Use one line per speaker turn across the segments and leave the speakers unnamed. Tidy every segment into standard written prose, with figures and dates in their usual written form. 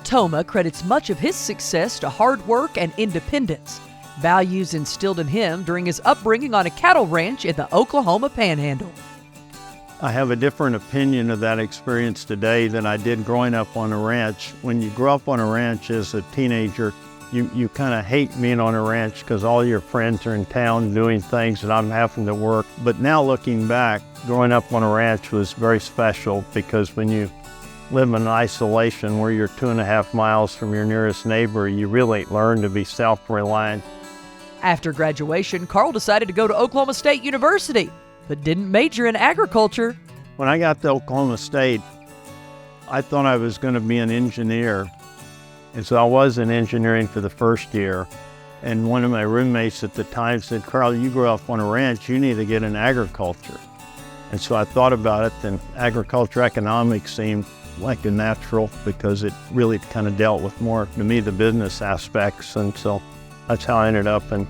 Thoma credits much of his success to hard work and independence, values instilled in him during his upbringing on a cattle ranch in the Oklahoma Panhandle.
I have a different opinion of that experience today than I did growing up on a ranch. When you grow up on a ranch as a teenager, you kind of hate being on a ranch because all your friends are in town doing things and I'm having to work. But now looking back, growing up on a ranch was very special because when you live in isolation where you're 2.5 miles from your nearest neighbor, you really learn to be self-reliant.
After graduation, Carl decided to go to Oklahoma State University, but didn't major in agriculture.
When I got to Oklahoma State, I thought I was going to be an engineer. And so I was in engineering for the first year. And one of my roommates at the time said, "Carl, you grew up on a ranch, you need to get in agriculture." And so I thought about it, and agriculture economics seemed like a natural because it really kind of dealt with more, to me, the business aspects. And so that's how I ended up in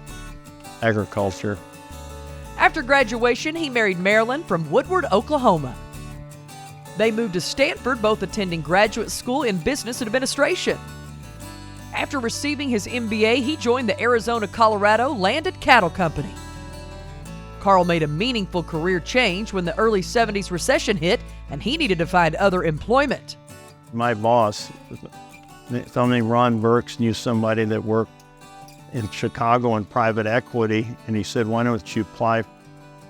agriculture.
After graduation, he married Marilyn from Woodward, Oklahoma. They moved to Stanford, both attending graduate school in business administration. After receiving his MBA, he joined the Arizona-Colorado Landed Cattle Company. Carl made a meaningful career change when the early 70s recession hit and he needed to find other employment.
My boss, somebody Ron Burks, knew somebody that worked in Chicago in private equity, and he said, "Why don't you apply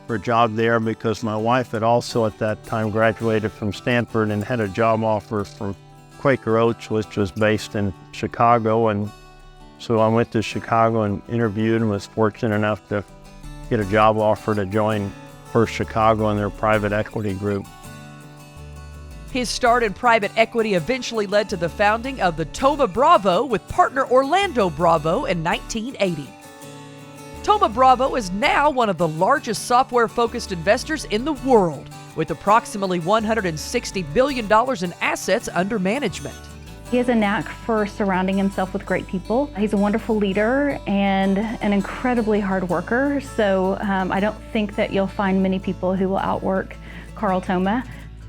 for a job there?" Because my wife had also at that time graduated from Stanford and had a job offer from Quaker Oats, which was based in Chicago. And so I went to Chicago and interviewed and was fortunate enough to get a job offer to join First Chicago in their private equity group.
His start in private equity eventually led to the founding of the Thoma Bravo with partner Orlando Bravo in 1980. Thoma Bravo is now one of the largest software-focused investors in the world, with approximately $160 billion in assets under management.
He has a knack for surrounding himself with great people. He's a wonderful leader and an incredibly hard worker, so I don't think that you'll find many people who will outwork Carl Thoma.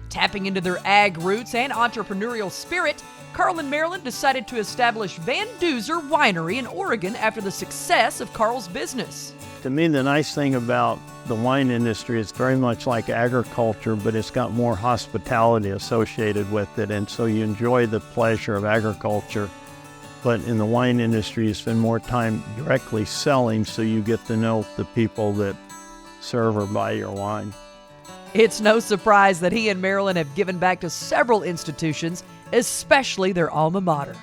Tapping into their ag roots and entrepreneurial spirit, Carl and Marilyn decided to establish Van Duzer Winery in Oregon after the success of Carl's business.
To me, the nice thing about the wine industry is very much like agriculture, but it's got more hospitality associated with it, and so you enjoy the pleasure of agriculture. But in the wine industry, you spend more time directly selling, so you get to know the people that serve or buy your wine.
It's no surprise that he and Marilyn have given back to several institutions, especially their alma mater.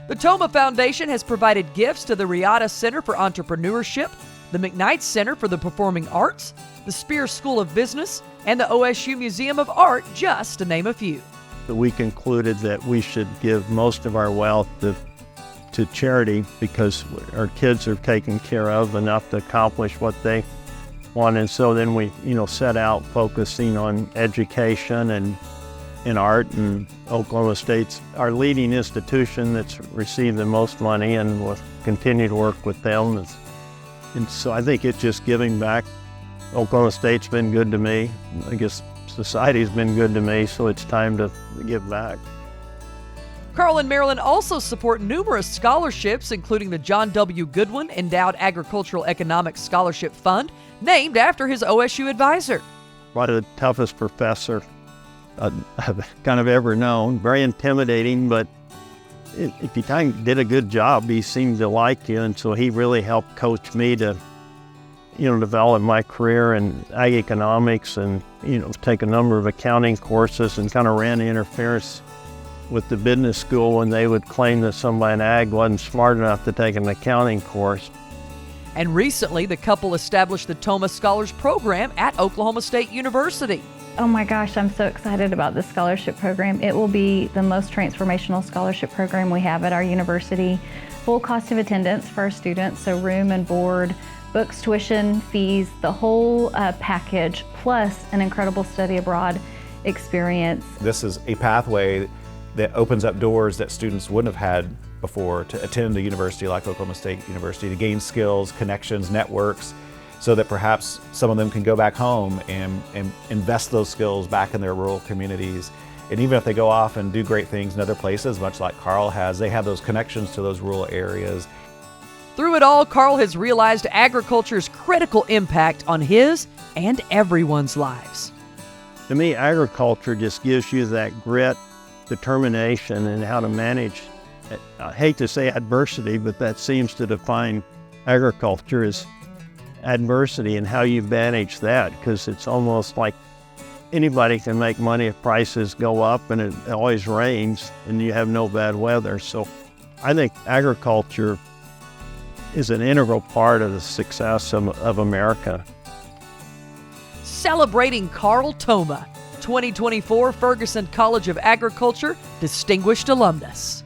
The Thoma Foundation has provided gifts to the Riata Center for Entrepreneurship, the McKnight Center for the Performing Arts, the Spear School of Business, and the OSU Museum of Art, just to name a few.
We concluded that we should give most of our wealth to charity because our kids are taken care of enough to accomplish what they want. And so then we, set out focusing on education and in art, and Oklahoma State's our leading institution that's received the most money, and we'll continue to work with them. And so I think it's just giving back. Oklahoma State's been good to me. I guess society's been good to me, so it's time to give back.
Carl and Marilyn also support numerous scholarships, including the John W. Goodwin Endowed Agricultural Economics Scholarship Fund, named after his OSU advisor.
Probably the toughest professor I've kind of ever known. Very intimidating, but if you kind of did a good job, he seemed to like you, and so he really helped coach me to, develop my career in ag economics and, take a number of accounting courses, and kind of ran the interference with the business school when they would claim that somebody in ag wasn't smart enough to take an accounting course.
And recently, the couple established the Thoma Scholars Program at Oklahoma State University.
Oh my gosh, I'm so excited about this scholarship program. It will be the most transformational scholarship program we have at our university. Full cost of attendance for our students, so room and board, books, tuition, fees, the whole package, plus an incredible study abroad experience.
This is a pathway that opens up doors that students wouldn't have had before to attend a university like Oklahoma State University, to gain skills, connections, networks, so that perhaps some of them can go back home and invest those skills back in their rural communities And even if they go off and do great things in other places, much like Carl has, they have those connections to those rural areas.
Through it all, Carl has realized agriculture's critical impact on his and everyone's lives.
To me, agriculture just gives you that grit, determination, and how to manage. I hate to say adversity, but that seems to define agriculture is adversity and how you manage that, because it's almost like anybody can make money if prices go up and it always rains and you have no bad weather. So I think agriculture is an integral part of the success of America.
Celebrating Carl Thoma, 2024 Ferguson College of Agriculture Distinguished Alumnus.